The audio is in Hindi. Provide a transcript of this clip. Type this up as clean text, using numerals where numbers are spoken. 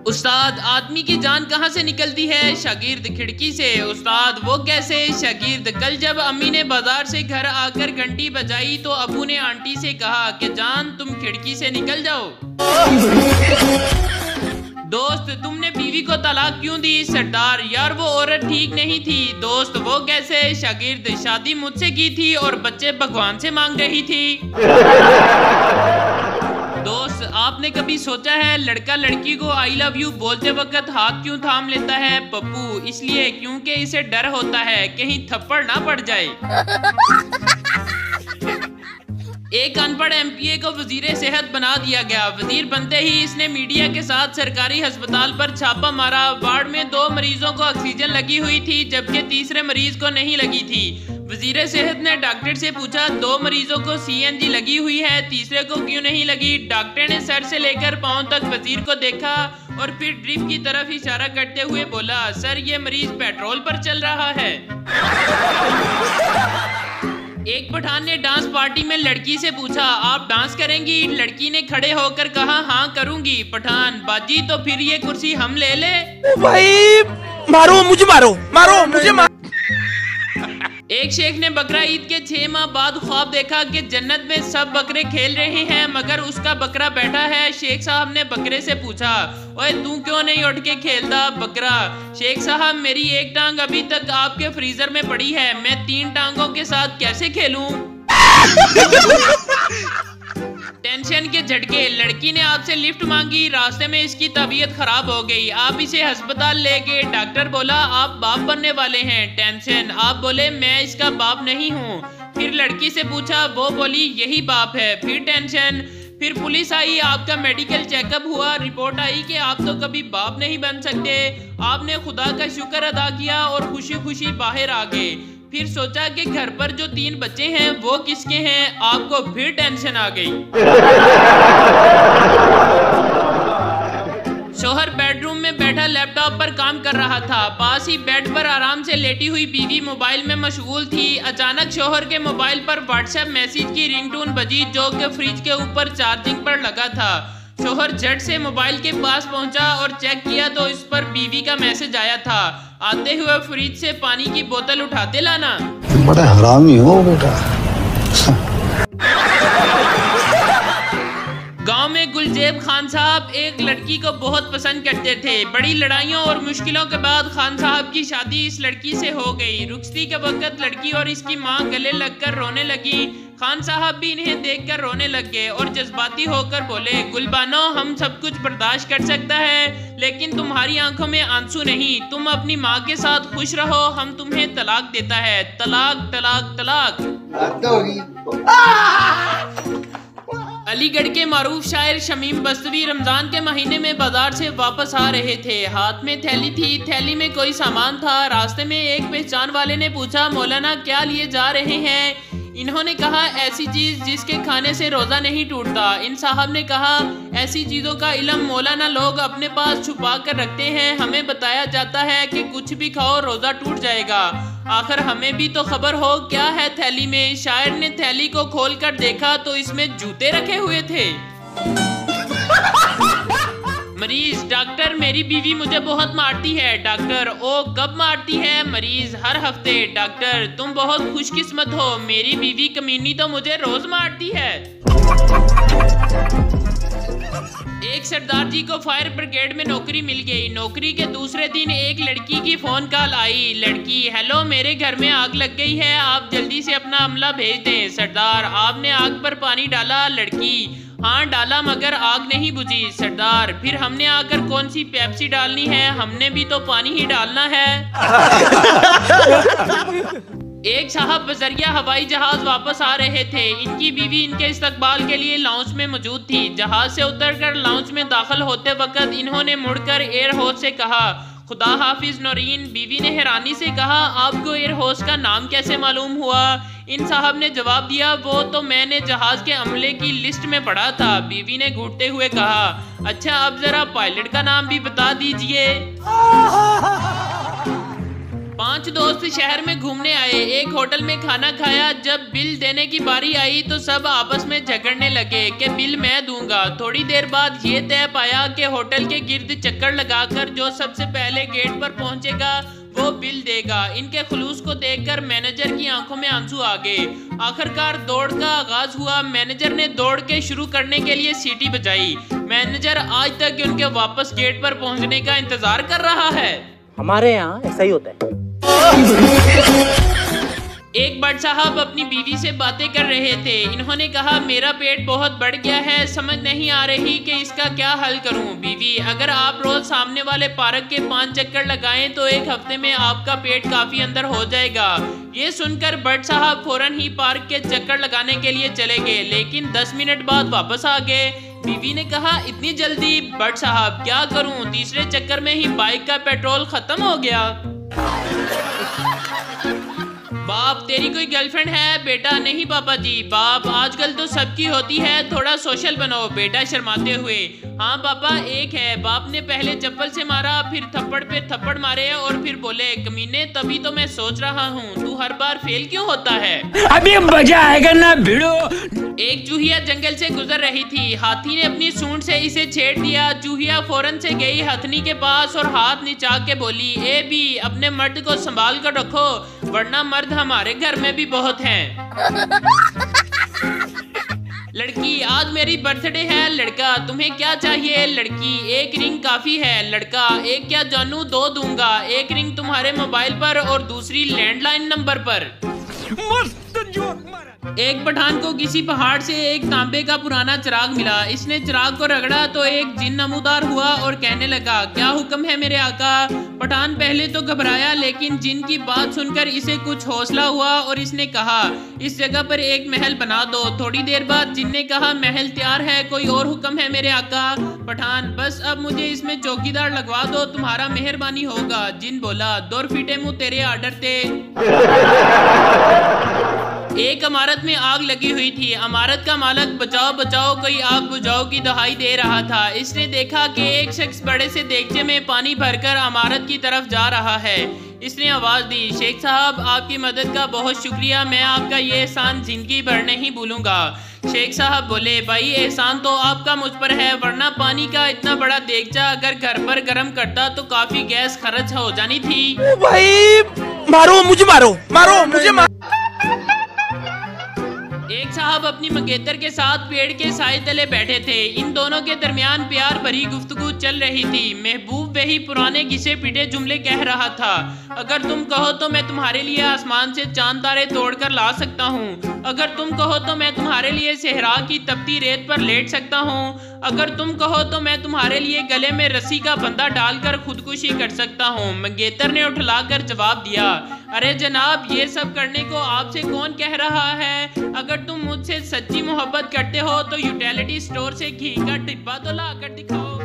उस्ताद, आदमी की जान कहाँ से निकलती है? शागिर्द, खिड़की से। उस्ताद, वो कैसे? शागिर्द, कल जब अम्मी ने बाजार से घर आकर घंटी बजाई तो अबू ने आंटी से कहा कि जान तुम खिड़की से निकल जाओ। दोस्त, तुमने बीवी को तलाक क्यों दी? सरदार, यार वो औरत ठीक नहीं थी। दोस्त, वो कैसे? शागिर्द, शादी मुझसे की थी और बच्चे भगवान से मांग रही थी। दोस्त, आपने कभी सोचा है लड़का लड़की को आई लव यू बोलते वक्त हाथ क्यों थाम लेता है? पप्पू, इसलिए क्योंकि इसे डर होता है कहीं थप्पड़ ना पड़ जाए। एक अनपढ़ एमपीए को वजीर सेहत बना दिया गया। वजीर बनते ही इसने मीडिया के साथ सरकारी अस्पताल पर छापा मारा। वार्ड में 2 मरीजों को ऑक्सीजन लगी हुई थी जबकि तीसरे मरीज को नहीं लगी थी। वजीर सेहत ने डॉक्टर से पूछा 2 मरीजों को सीएनजी लगी हुई है, तीसरे को क्यों नहीं लगी? डॉक्टर ने सर से लेकर पांव तक वजीर को देखा और फिर ड्रिप की तरफ इशारा करते हुए बोला, सर ये मरीज पेट्रोल पर चल रहा है। एक पठान ने डांस पार्टी में लड़की से पूछा, आप डांस करेंगी? लड़की ने खड़े होकर कहा, हाँ करूंगी। पठान, बाजी तो फिर ये कुर्सी हम ले ले। भाई मारो मुझे, मारो मुझे मारो। एक शेख ने बकरा ईद के 6 माह बाद ख्वाब देखा कि जन्नत में सब बकरे खेल रहे हैं मगर उसका बकरा बैठा है। शेख साहब ने बकरे से पूछा, ओए तू क्यों नहीं उठ के खेलता? बकरा, शेख साहब मेरी एक टांग अभी तक आपके फ्रीजर में पड़ी है, मैं 3 टांगों के साथ कैसे खेलूं? टेंशन के झटके, लड़की ने आपसे लिफ्ट मांगी, रास्ते में इसकी तबीयत खराब हो गई, आप इसे अस्पताल ले गए। डॉक्टर बोला आप बाप बनने वाले हैं। टेंशन, आप बोले मैं इसका बाप नहीं हूँ। फिर लड़की से पूछा, वो बोली यही बाप है। फिर टेंशन, फिर पुलिस आई, आपका मेडिकल चेकअप हुआ, रिपोर्ट आई कि आप तो कभी बाप नहीं बन सकते। आपने खुदा का शुक्र अदा किया और खुशी खुशी बाहर आ गए। फिर सोचा कि घर पर जो 3 बच्चे हैं वो किसके हैं? आपको फिर टेंशन आ गई। शोहर बेडरूम में बैठा लैपटॉप पर काम कर रहा था। पास ही बेड पर आराम से लेटी हुई बीवी मोबाइल में मशगूल थी। अचानक शोहर के मोबाइल पर व्हाट्सएप मैसेज की रिंगटोन बजी जो कि फ्रिज के ऊपर चार्जिंग पर लगा था। शोहर झट से मोबाइल के पास पहुंचा और चेक किया तो इस पर बीवी का मैसेज आया था, आते हुए फ्रिज से पानी की बोतल उठाते लाना। बड़ा हरामी हो बेटा। गांव में गुलजेब खान साहब एक लड़की को बहुत पसंद करते थे। बड़ी लड़ाइयों और मुश्किलों के बाद खान साहब की शादी इस लड़की से हो गई। रुखसती के वक्त लड़की और इसकी मां गले लगकर रोने लगी। खान साहब भी इन्हें देखकर रोने लग गए और जज्बाती होकर बोले, गुलबानो हम सब कुछ बर्दाश्त कर सकता है लेकिन तुम्हारी आंखों में आंसू नहीं। तुम अपनी माँ के साथ खुश रहो, हम तुम्हें तलाक देता है। तलाक तलाक तलाक। अलीगढ़ के मारूफ शायर शमीम बस्तवी रमजान के महीने में बाजार से वापस आ रहे थे। हाथ में थैली थी, थैली में कोई सामान था। रास्ते में एक पहचान वाले ने पूछा, मौलाना क्या लिए जा रहे हैं? इन्होंने कहा, ऐसी चीज जिसके खाने से रोजा नहीं टूटता। इन साहब ने कहा, ऐसी चीजों का इल्म मौलाना लोग अपने पास छुपा कर रखते हैं। हमें बताया जाता है कि कुछ भी खाओ रोजा टूट जाएगा, आखिर हमें भी तो खबर हो क्या है थैली में। शायर ने थैली को खोल कर देखा तो इसमें जूते रखे हुए थे। मरीज, डॉक्टर मेरी बीवी मुझे बहुत मारती है। डॉक्टर, ओ कब मारती है? मरीज, हर हफ्ते। डॉक्टर, तुम बहुत खुशकिस्मत हो, मेरी बीवी कमीनी तो मुझे रोज मारती है। एक सरदार जी को फायर ब्रिगेड में नौकरी मिल गई। नौकरी के दूसरे दिन एक लड़की की फोन कॉल आई। लड़की, हेलो मेरे घर में आग लग गई है, आप जल्दी से अपना अमला भेज दें। सरदार, आपने आग पर पानी डाला? लड़की, हाँ डाला मगर आग नहीं बुझी। सरदार, फिर हमने आकर कौन सी पेप्सी डालनी है? हमने भी तो पानी ही डालना है। एक साहब बजरिया हवाई जहाज वापस आ रहे थे। इनकी बीवी इनके इस्तकबाल के लिए लाउंज में मौजूद थी। जहाज से उतरकर लाउंज में दाखिल होते वक्त इन्होंने मुड़कर एयर होस्ट से कहा, खुदा हाफिज नौरीन। बीवी ने हैरानी से कहा, आपको एयर होस्ट का नाम कैसे मालूम हुआ? इन साहब ने जवाब दिया, वो तो मैंने जहाज के अमले की लिस्ट में पढ़ा था। बीवी ने घूरते हुए कहा, अच्छा अब जरा पायलट का नाम भी बता दीजिए। 5 दोस्त शहर में घूमने आए, एक होटल में खाना खाया। जब बिल देने की बारी आई तो सब आपस में झगड़ने लगे कि बिल मैं दूंगा। थोड़ी देर बाद ये तय पाया कि होटल के गिर्द चक्कर लगाकर जो सबसे पहले गेट पर पहुंचेगा वो बिल देगा। इनके खुलूस को देखकर मैनेजर की आंखों में आंसू आ गए। आखिरकार दौड़ का आगाज हुआ। मैनेजर ने दौड़ के शुरू करने के लिए सीटी बजाई। मैनेजर आज तक उनके वापस गेट पर पहुंचने का इंतजार कर रहा है। हमारे यहाँ ऐसा ही होता है। एक बट साहब अपनी बीवी से बातें कर रहे थे। इन्होंने कहा मेरा पेट बहुत बढ़ गया है, समझ नहीं आ रही कि इसका क्या हल करूं। बीवी, अगर आप रोज सामने वाले पार्क के 5 चक्कर लगाएं तो एक हफ्ते में आपका पेट काफी अंदर हो जाएगा। ये सुनकर बट साहब फौरन ही पार्क के चक्कर लगाने के लिए चले गए, लेकिन 10 मिनट बाद वापस आ गए। बीवी ने कहा इतनी जल्दी? बट साहब, क्या करूं, तीसरे चक्कर में ही बाइक का पेट्रोल खत्म हो गया। बाप, तेरी कोई गर्लफ्रेंड है? बेटा, नहीं पापा जी। बाप, आजकल तो सबकी होती है, थोड़ा सोशल बनो। बेटा शर्माते हुए, हाँ पापा एक है। बाप ने पहले चप्पल से मारा, फिर थप्पड़ पे थप्पड़ मारे और फिर बोले कमीने, तभी तो मैं सोच रहा हूँ तू हर बार फेल क्यों होता है। अभी मजा आएगा ना भिड़ो। एक चूहिया जंगल से गुजर रही थी। हाथी ने अपनी सूंड से इसे छेड़ दिया। चूहिया फौरन से गई हथनी के पास और हाथ नीचा के बोली, ए भी, अपने मर्द को संभाल कर रखो, वरना मर्द हमारे घर में भी बहुत हैं। लड़की, आज मेरी बर्थडे है। लड़का, तुम्हें क्या चाहिए? लड़की, एक रिंग काफी है। लड़का, एक क्या जानू, 2 दूंगा। एक रिंग तुम्हारे मोबाइल पर और दूसरी लैंडलाइन नंबर पर। मस्त जोक मारा। एक पठान को किसी पहाड़ से एक तांबे का पुराना चिराग मिला। इसने चिराग को रगड़ा तो एक जिन नमूदार हुआ और कहने लगा, क्या हुक्म है मेरे आका। पठान पहले तो घबराया, लेकिन जिन की बात सुनकर इसे कुछ हौसला हुआ और इसने कहा, इस जगह पर एक महल बना दो। थोड़ी देर बाद जिन ने कहा, महल तैयार है, कोई और हुक्म है मेरे आका। पठान, बस अब मुझे इसमें चौकीदार लगवा दो, तुम्हारा मेहरबानी होगा। जिन बोला, 2 फीटे मुंह तेरे आर्डर थे। एक इमारत में आग लगी हुई थी। इमारत का मालिक बचाओ बचाओ कोई आग बुझाओ की दहाई दे रहा था। इसने देखा कि एक शख्स बड़े से देगचे में पानी भरकर इमारत की तरफ जा रहा है। इसने आवाज दी, शेख साहब, आपकी मदद का बहुत शुक्रिया, मैं आपका ये एहसान जिंदगी भर नहीं भूलूंगा। शेख साहब बोले, भाई एहसान तो आपका मुझ पर है, वरना पानी का इतना बड़ा देगचा अगर घर पर गर्म करता तो काफी गैस खर्च हो जानी थी। भाई मारो मुझे, मारो मुझे, एक साहब अपनी मंगेतर के साथ पेड़ के साए तले बैठे थे। इन दोनों के दरमियान प्यार भरी गुफ्तगू चल रही थी। महबूब वही पुराने घिसे पीटे जुमले कह रहा था, अगर तुम कहो तो मैं तुम्हारे लिए आसमान से चांद तारे तोड़कर ला सकता हूँ। अगर तुम कहो तो मैं तुम्हारे लिए सहरा की तपती रेत पर लेट सकता हूँ। अगर तुम कहो तो मैं तुम्हारे लिए गले में रस्सी का बंधा डालकर खुदकुशी कर सकता हूँ। मंगेतर ने उठलाकर जवाब दिया, अरे जनाब, ये सब करने को आपसे कौन कह रहा है। अगर तुम मुझसे सच्ची मोहब्बत करते हो तो यूटिलिटी स्टोर से घी का डिब्बा तो ला कर दिखाओ।